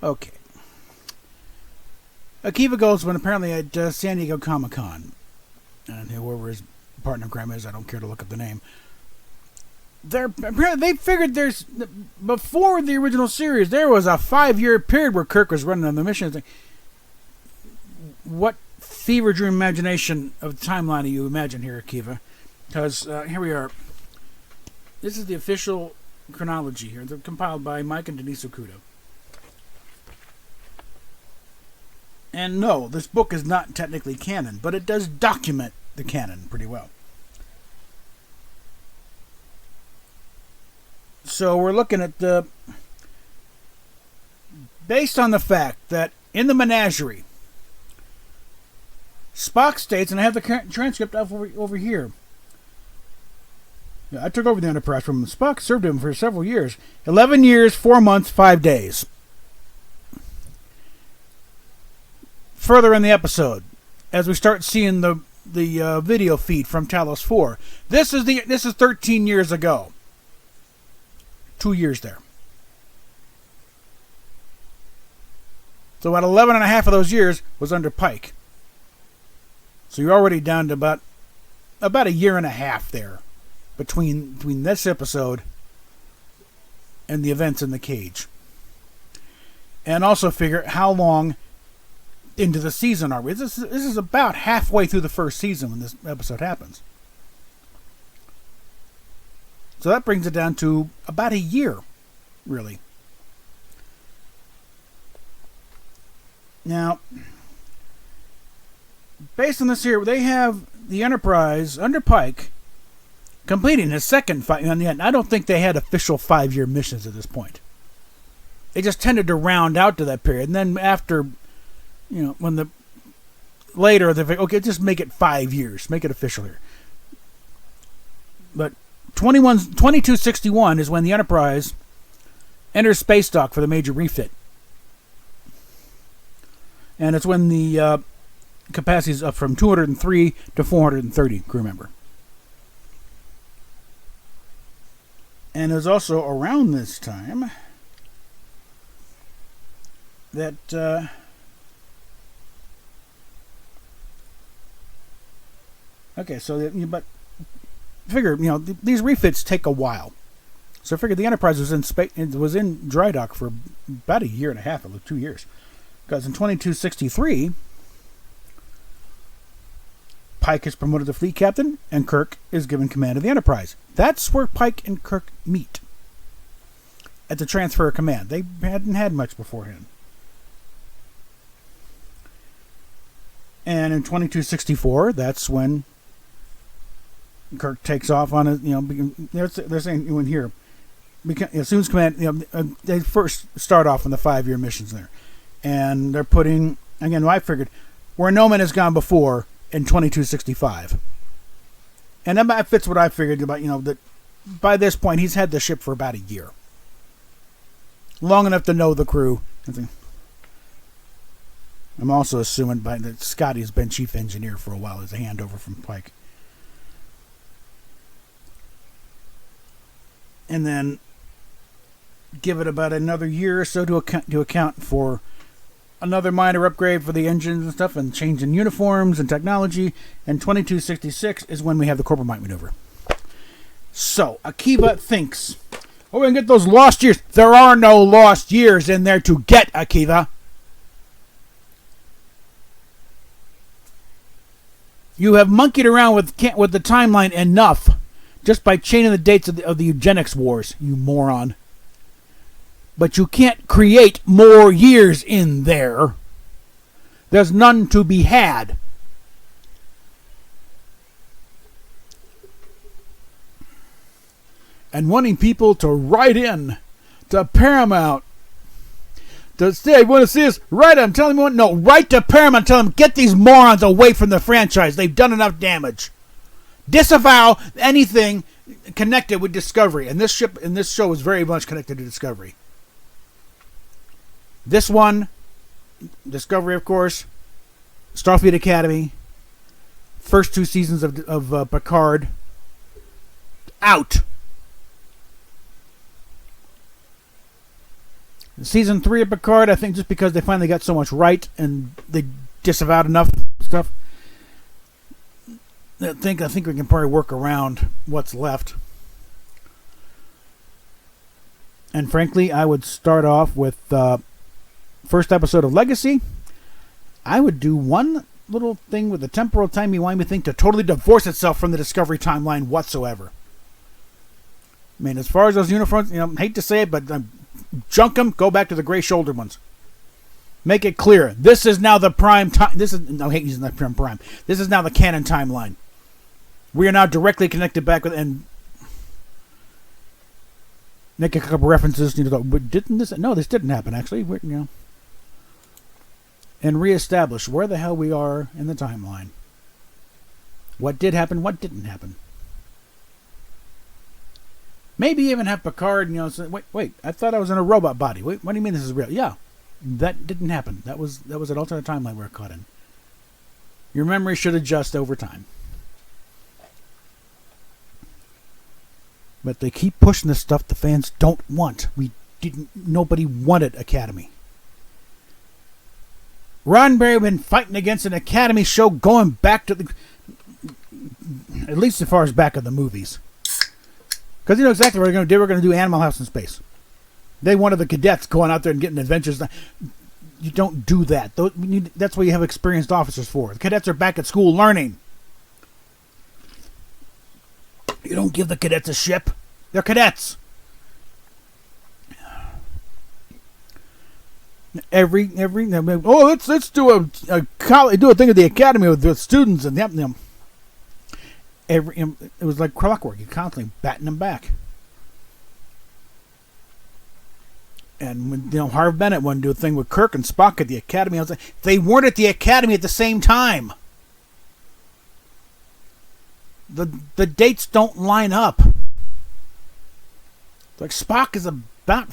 Okay. Akiva Goldsman apparently at San Diego Comic-Con. And whoever his partner in crime is, I don't care to look up the name. They figured before the original series, there was a 5-year period where Kirk was running on the mission. What fever dream imagination of the timeline do you imagine here, Akiva? Because here we are. This is the official chronology here. They're compiled by Mike and Denise Okuda. And no, this book is not technically canon, but it does document the canon pretty well. So we're looking at based on the fact that in the menagerie, Spock states, and I have the transcript over here. I took over the Enterprise from him. Spock served him for several years. 11 years, 4 months, 5 days. Further in the episode, as we start seeing the video feed from Talos 4, this is 13 years ago. 2 years there. So about 11 and a half of those years was under Pike. So you're already down to about a year and a half there between this episode and the events in the cage. And also figure how long into the season are we. This is about halfway through the first season when this episode happens. So that brings it down to about a year, really. Now, based on this here, they have the Enterprise under Pike completing his second 5. And I don't think they had official 5-year missions at this point. They just tended to round out to that period. And then after, when later, they're like, okay, just make it 5 years. Make it official here. But 2261 is when the Enterprise enters space dock for the major refit. And it's when the capacity is up from 203 to 430 crew member. And it was also around this time that but figure, these refits take a while. So I figured the Enterprise was in dry dock for about a year and a half, or 2 years. Because in 2263, Pike is promoted to fleet captain, and Kirk is given command of the Enterprise. That's where Pike and Kirk meet. At the transfer of command. They hadn't had much beforehand. And in 2264, that's when Kirk takes off on it. They're saying when here, assumes command. They first start off on the 5-year missions there, and they're putting again. I figured where no man has gone before in 2265, and that fits what I figured about. That by this point he's had the ship for about a year, long enough to know the crew. I'm also assuming that Scotty's been chief engineer for a while as a handover from Pike. And then give it about another year or so to account for another minor upgrade for the engines and stuff, and change in uniforms and technology. And 2266 is when we have the Corbomite maneuver. So Akiva thinks, we're going to get those lost years. There are no lost years in there to get, Akiva. You have monkeyed around with the timeline enough just by chaining the dates of the eugenics wars, you moron. But you can't create more years in there. There's none to be had. And wanting people to write in to Paramount to say, want to see us? Write them. Tell them you want. No, write to Paramount. Tell them, get these morons away from the franchise. They've done enough damage. Disavow anything connected with Discovery. And this show is very much connected to Discovery. This one, Discovery, of course, Starfleet Academy, first 2 seasons of Picard, out. Season 3 of Picard, I think just because they finally got so much right and they disavowed enough stuff, I think we can probably work around what's left. And frankly, I would start off with first episode of Legacy. I would do one little thing with the temporal timey-wimey thing to totally divorce itself from the Discovery timeline whatsoever. I mean, as far as those uniforms, hate to say it, but junk them, go back to the gray-shouldered ones. Make it clear. This is now the prime time. I hate using that term prime. This is now the canon timeline. We are now directly connected back with, and make a couple references. Didn't this? No, this didn't happen. Actually, and reestablish where the hell we are in the timeline. What did happen? What didn't happen? Maybe even have Picard, say, wait. I thought I was in a robot body. Wait, what do you mean this is real? Yeah, that didn't happen. That was an alternate timeline we were caught in. Your memory should adjust over time. But they keep pushing this stuff the fans don't want. Nobody wanted Academy. Roddenberry been fighting against an Academy show going back to at least as far as back of the movies. Because you know exactly what we're going to do. We're going to do Animal House in space. They wanted the cadets going out there and getting adventures. You don't do that. That's what you have experienced officers for. The cadets are back at school learning. You don't give the cadets a ship. They're cadets. Let's do a thing at the academy with the students and them. It was like clockwork. You constantly batting them back. And when Harv Bennett wanted to do a thing with Kirk and Spock at the academy, I was like, they weren't at the academy at the same time. The dates don't line up. Like Spock is about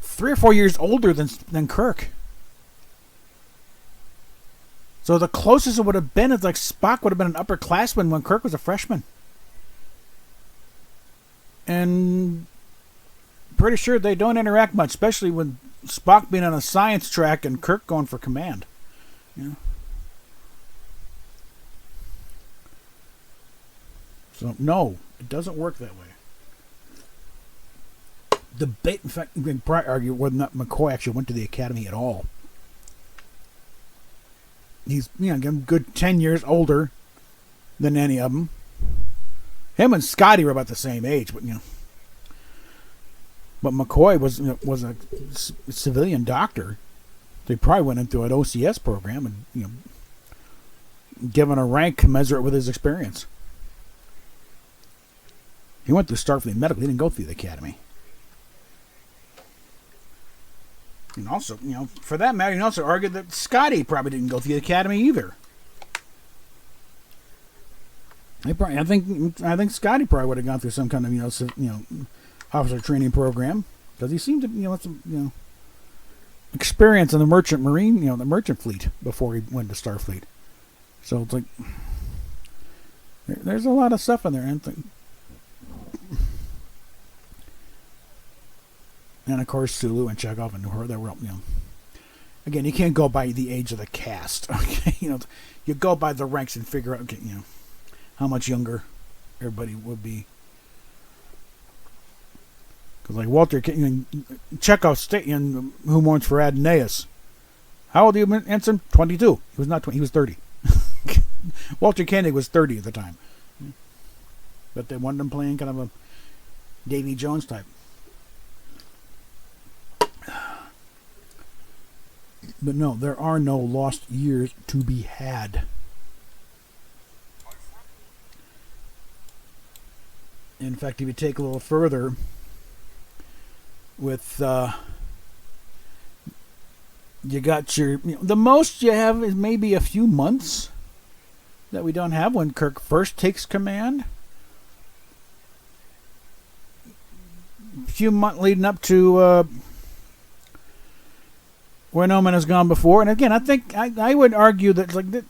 3 or 4 years older than Kirk. So the closest it would have been is like Spock would have been an upperclassman when Kirk was a freshman. And pretty sure they don't interact much, especially with Spock being on a science track and Kirk going for command. So, no, it doesn't work that way. Debate, in fact, we can probably argue whether or not McCoy actually went to the academy at all. He's, a good 10 years older than any of them. Him and Scotty were about the same age, but, But McCoy was a civilian doctor. They probably went into an OCS program and, given a rank commensurate with his experience. He went through Starfleet Medical. He didn't go through the academy. And also, for that matter, you can also argue that Scotty probably didn't go through the academy either. I think Scotty probably would have gone through some kind of officer training program because he seemed to have some experience in the merchant marine, the merchant fleet before he went to Starfleet. So it's like there's a lot of stuff in there, and of course Sulu and Chekhov and her. They were, again, you can't go by the age of the cast. Okay, you go by the ranks and figure out, okay, how much younger everybody would be. Because like Walter Chekhov in Who Mourns for Adonais. How old are you, Ensign? 22. He was not 20. He was 30. Walter Koenig was 30 at the time. But they wanted him playing kind of a Davy Jones type. But no, there are no lost years to be had. In fact, if you take a little further with you got your the most you have is maybe a few months that we don't have when Kirk first takes command. A few months leading up to where no man has gone before, and again, I think I would argue that like the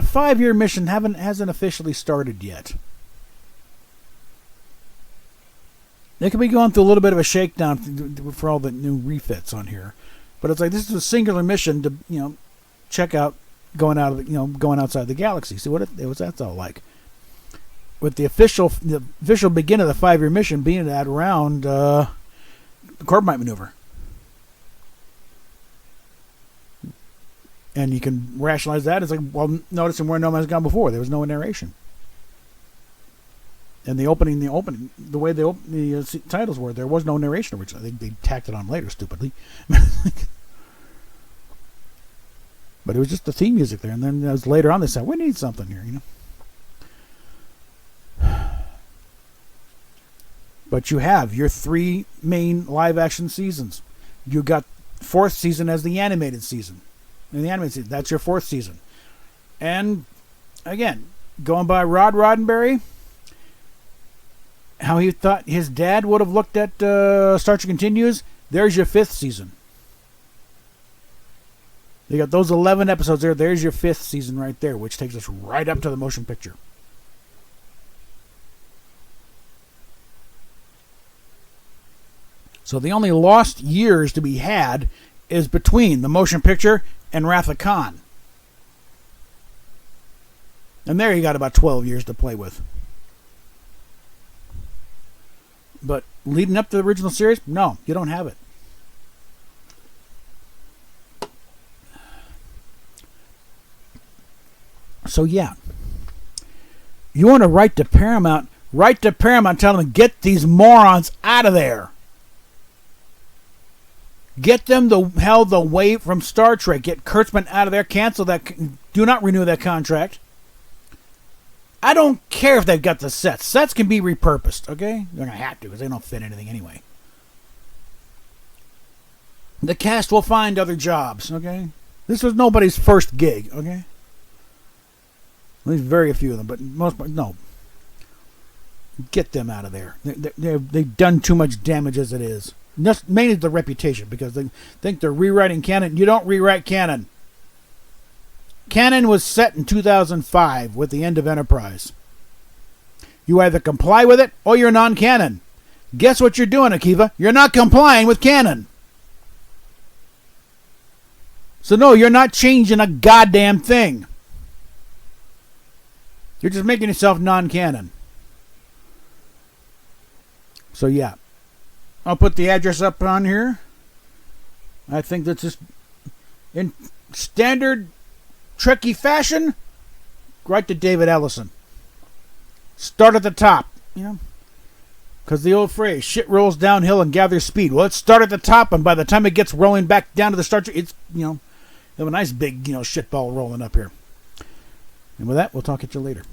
5-year mission hasn't officially started yet. They could be going through a little bit of a shakedown for all the new refits on here, but it's like this is a singular mission to check out going outside the galaxy. See what that's all like. With the official beginning of the 5-year mission being at around the Corbomite maneuver. And you can rationalize that. It's like, well, noticing where No Man's gone before. There was no narration. And the way the titles were, there was no narration originally. They tacked it on later, stupidly. But it was just the theme music there. And then as later on, they said, we need something here, But you have your 3 main live-action seasons. You got 4th season as the animated season. In the animated season, that's your 4th season. And, again, going by Rod Roddenberry, how he thought his dad would have looked at Star Trek Continues, there's your 5th season. You got those 11 episodes there. There's your 5th season right there, which takes us right up to the motion picture. So the only lost years to be had is between the motion picture and Wrath of Khan. And there you got about 12 years to play with. But leading up to the original series, no, you don't have it. So yeah, you want to write to Paramount, tell them, get these morons out of there. Get them the hell away from Star Trek. Get Kurtzman out of there. Cancel that. Do not renew that contract. I don't care if they've got the sets. Sets can be repurposed, okay? They're going to have to because they don't fit anything anyway. The cast will find other jobs, okay? This was nobody's first gig, okay? At least very few of them, but most, no. Get them out of there. They've done too much damage as it is. Mainly the reputation, because they think they're rewriting canon. You don't rewrite canon. Canon was set in 2005 with the end of Enterprise. You either comply with it or you're non-canon. Guess what you're doing, Akiva? You're not complying with canon. So no, you're not changing a goddamn thing. You're just making yourself non-canon. So yeah. I'll put the address up on here. I think that's just in standard Trekkie fashion. Write to David Ellison. Start at the top, because the old phrase, shit rolls downhill and gathers speed. Well, let's start at the top, and by the time it gets rolling back down to the start, it's, have a nice big, shit ball rolling up here. And with that, we'll talk at you later.